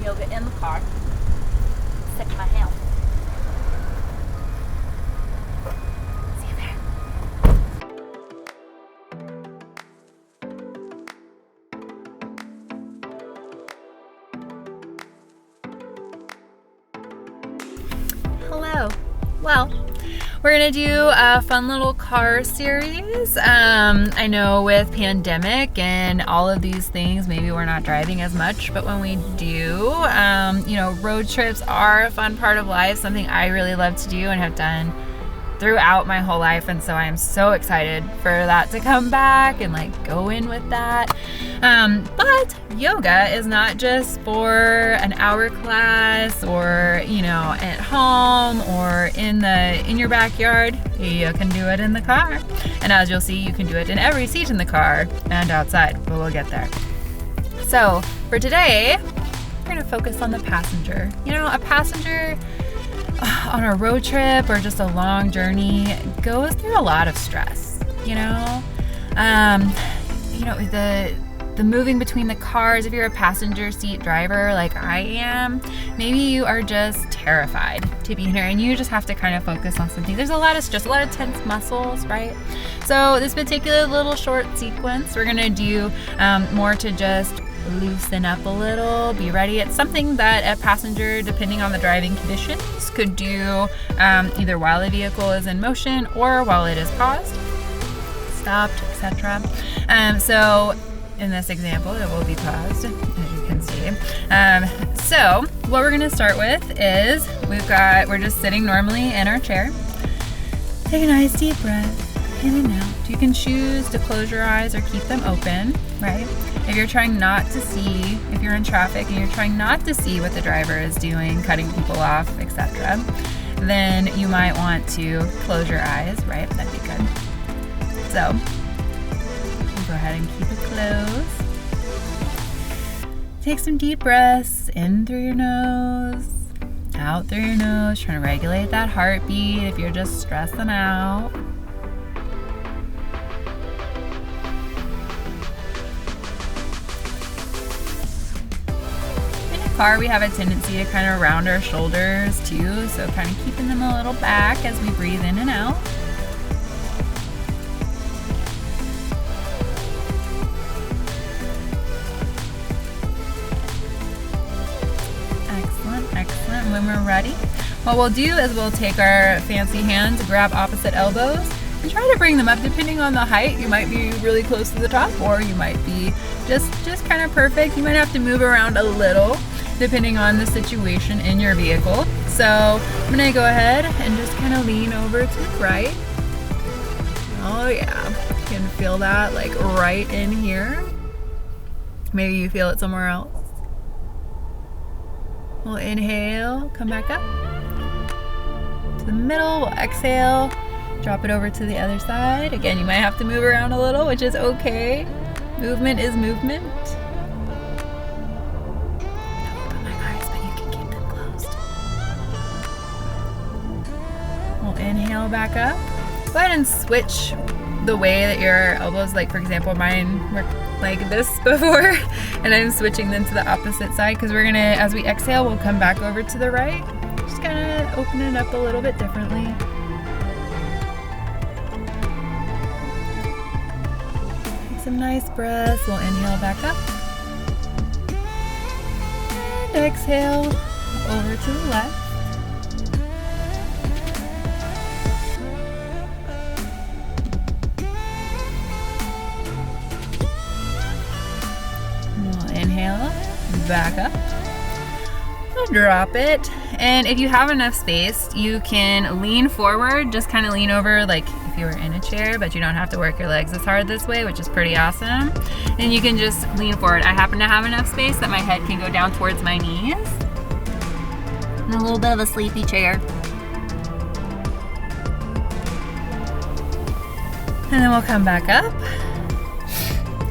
yoga in the car. Stick my hand. See you there. Hello. Well, we're gonna do a fun little car series. I know with pandemic and all of these things, maybe we're not driving as much, but when we do, road trips are a fun part of life, something I really love to do and have done throughout my whole life, and so I'm so excited for that to come back and like go in with that. But yoga is not just for an hour class or at home or in your backyard. You can do it in the car, and as you'll see, you can do it in every seat in the car and outside, but we'll get there. So for today, we're gonna focus on the passenger. A passenger on a road trip or just a long journey goes through a lot of stress. The moving between the cars. If you're a passenger seat driver like I am, maybe you are just terrified to be here and you just have to kind of focus on something. There's a lot of stress, a lot of tense muscles, right? So this particular little short sequence, we're gonna do more to just loosen up a little, be ready. It's something that a passenger, depending on the driving conditions, could do either while the vehicle is in motion or while it is paused, stopped, etc. So in this example, it will be paused, as you can see. So what we're gonna start with is we're just sitting normally in our chair. Take a nice deep breath in and out. You can choose to close your eyes or keep them open, right? If you're trying not to see, if you're in traffic and you're trying not to see what the driver is doing, cutting people off, etc., then you might want to close your eyes, right? That'd be good. So go ahead and keep it closed. Take some deep breaths in through your nose, out through your nose, trying to regulate that heartbeat if you're just stressing out. In a car, we have a tendency to kind of round our shoulders too, so kind of keeping them a little back as we breathe in and out. Excellent. When we're ready, what we'll do is we'll take our fancy hands, grab opposite elbows, and try to bring them up. Depending on the height, you might be really close to the top, or you might be just kind of perfect. You might have to move around a little, depending on the situation in your vehicle. So I'm gonna go ahead and just kind of lean over to the right. Oh yeah, you can feel that like right in here. Maybe you feel it somewhere else. We'll inhale, come back up to the middle, we'll exhale, drop it over to the other side. Again, you might have to move around a little, which is okay. Movement is movement. Don't open my eyes, but you can keep them closed. We'll inhale back up. Go ahead and switch the way that your elbows, like for example, mine were like this before, and I'm switching them to the opposite side because we're gonna, as we exhale, we'll come back over to the right. Just kind of open it up a little bit differently. Take some nice breaths. We'll inhale back up and exhale over to the left. Inhale, back up, drop it, and if you have enough space, you can lean forward, just kind of lean over like if you were in a chair, but you don't have to work your legs as hard this way, which is pretty awesome. And you can just lean forward. I happen to have enough space that my head can go down towards my knees. And a little bit of a sleepy chair. And then we'll come back up.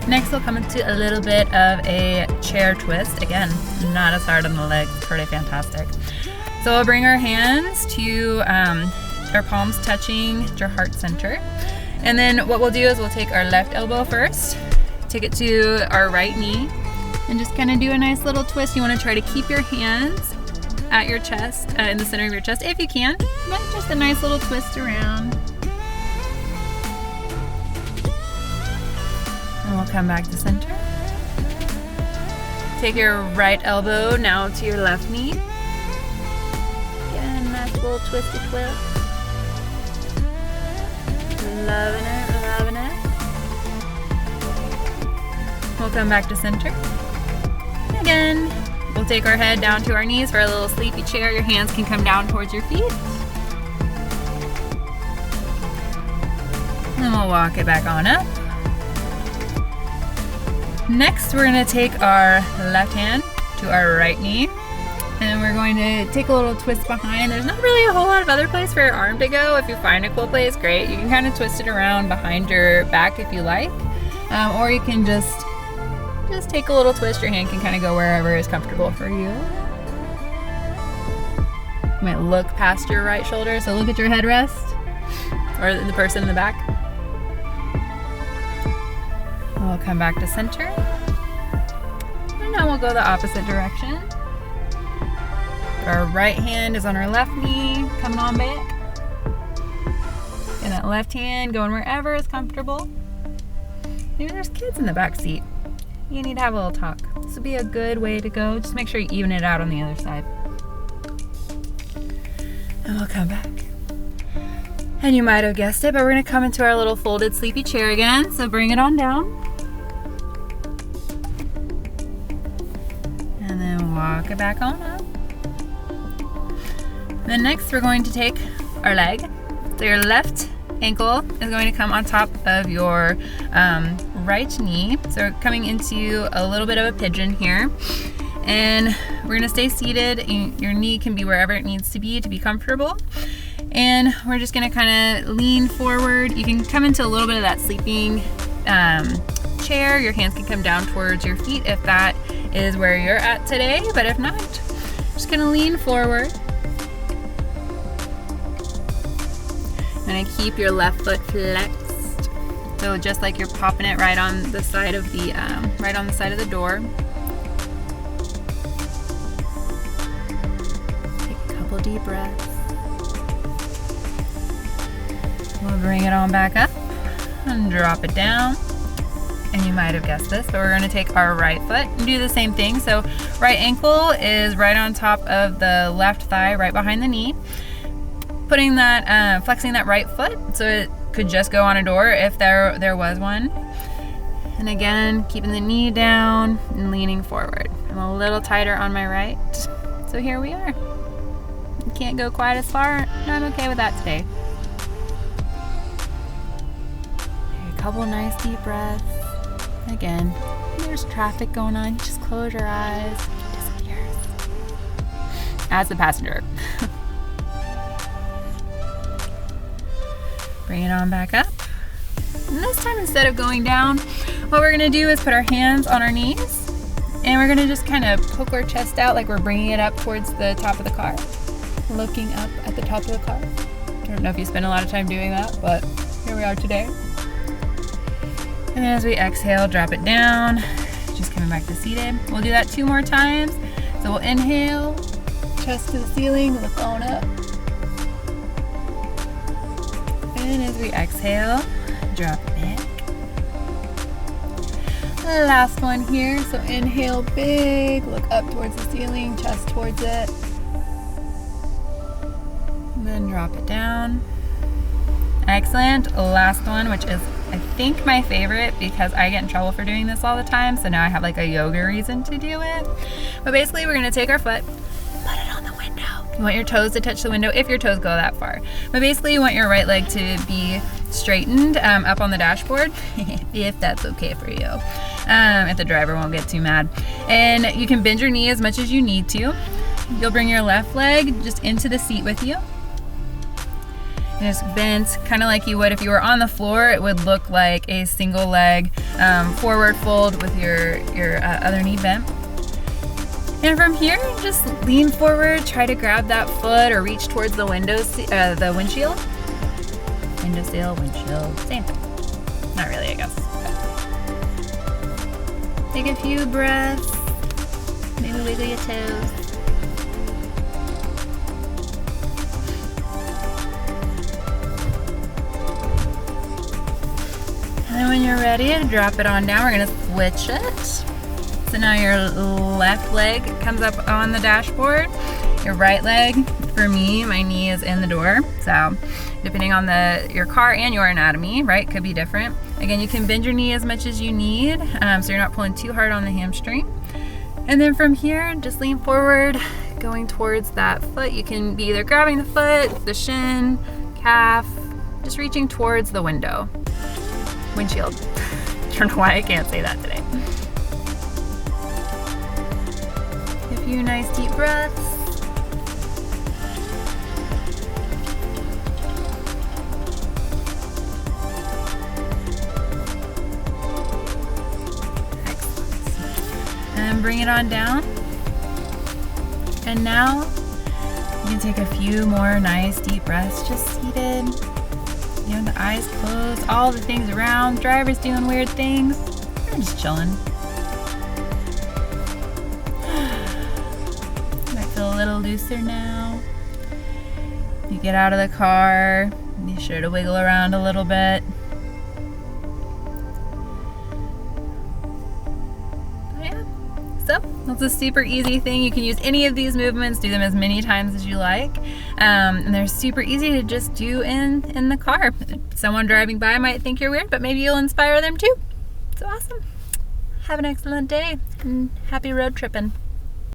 Next, we'll come into a little bit of a chair twist. Again, not as hard on the legs, pretty fantastic. So we'll bring our hands to our palms touching your heart center. And then what we'll do is we'll take our left elbow first, take it to our right knee, And just kind of do a nice little twist. You want to try to keep your hands at your chest, in the center of your chest if you can, but just a nice little twist around. And we'll come back to center. Take your right elbow now to your left knee. Again, nice little twisty twist. Loving it, loving it. We'll come back to center. Again, we'll take our head down to our knees for a little sleepy chair. Your hands can come down towards your feet. And we'll walk it back on up. Next, we're going to take our left hand to our right knee. And we're going to take a little twist behind. There's not really a whole lot of other place for your arm to go. If you find a cool place, great. You can kind of twist it around behind your back if you like. Or you can just take a little twist. Your hand can kind of go wherever is comfortable for you. You might look past your right shoulder, so look at your headrest or the person in the back. We'll come back to center. And now we'll go the opposite direction. Our right hand is on our left knee, coming on back. And that left hand going wherever is comfortable. Maybe there's kids in the back seat. You need to have a little talk. This would be a good way to go. Just make sure you even it out on the other side. And we'll come back. And you might have guessed it, but we're gonna come into our little folded sleepy chair again. So bring it on down. And then walk it back on up. Then next we're going to take our leg. So your left ankle is going to come on top of your right knee. So we're coming into a little bit of a pigeon here. And we're gonna stay seated. Your knee can be wherever it needs to be comfortable. And we're just gonna kind of lean forward. You can come into a little bit of that sleeping chair. Your hands can come down towards your feet if that is where you're at today. But if not, just gonna lean forward. And keep your left foot flexed. So just like you're popping it right on the side of the door. Take a couple deep breaths. We'll bring it on back up and drop it down. And you might have guessed this, but we're gonna take our right foot and do the same thing. So right ankle is right on top of the left thigh, right behind the knee. Putting that, flexing that right foot so it could just go on a door if there was one. And again, keeping the knee down and leaning forward. I'm a little tighter on my right. So here we are. You can't go quite as far. No, I'm okay with that today. A couple nice deep breaths. Again, there's traffic going on. You just close your eyes. It disappears. As the passenger. Bring it on back up. And this time, instead of going down, what we're gonna do is put our hands on our knees and we're gonna just kind of poke our chest out like we're bringing it up towards the top of the car. Looking up at the top of the car. I don't know if you spend a lot of time doing that, but here we are today. And then as we exhale, drop it down. Just coming back to seated. We'll do that 2 more times. So we'll inhale, chest to the ceiling, look on up. And as we exhale, drop it back. Last one here. So inhale big, look up towards the ceiling, chest towards it. And then drop it down. Excellent. Last one, which is I think my favorite because I get in trouble for doing this all the time. So now I have like a yoga reason to do it. But basically we're gonna take our foot, put it on the window. You want your toes to touch the window if your toes go that far. But basically you want your right leg to be straightened up on the dashboard, if that's okay for you. If the driver won't get too mad. And you can bend your knee as much as you need to. You'll bring your left leg just into the seat with you. And just bent, kind of like you would if you were on the floor. It would look like a single leg forward fold with your other knee bent. And from here, just lean forward, try to grab that foot or reach towards the the windshield. Windowsill, windshield, same thing. Not really, I guess. Take a few breaths. Maybe wiggle your toes. And then when you're ready to drop it on down, we're gonna switch it. So now your left leg comes up on the dashboard. Your right leg, for me, my knee is in the door. So depending on your car and your anatomy, right, could be different. Again, you can bend your knee as much as you need, so you're not pulling too hard on the hamstring. And then from here, just lean forward, going towards that foot. You can be either grabbing the foot, the shin, calf, just reaching towards the windshield. I don't know why I can't say that today. A few nice deep breaths. And bring it on down. And now you can take a few more nice deep breaths, just seated. You know, the eyes closed, all the things around. Driver's doing weird things. You're just chilling. Might feel a little looser now. You get out of the car, be sure to wiggle around a little bit. So that's a super easy thing. You can use any of these movements, do them as many times as you like. And they're super easy to just do in the car. Someone driving by might think you're weird, but maybe you'll inspire them too. So awesome. Have an excellent day and happy road tripping.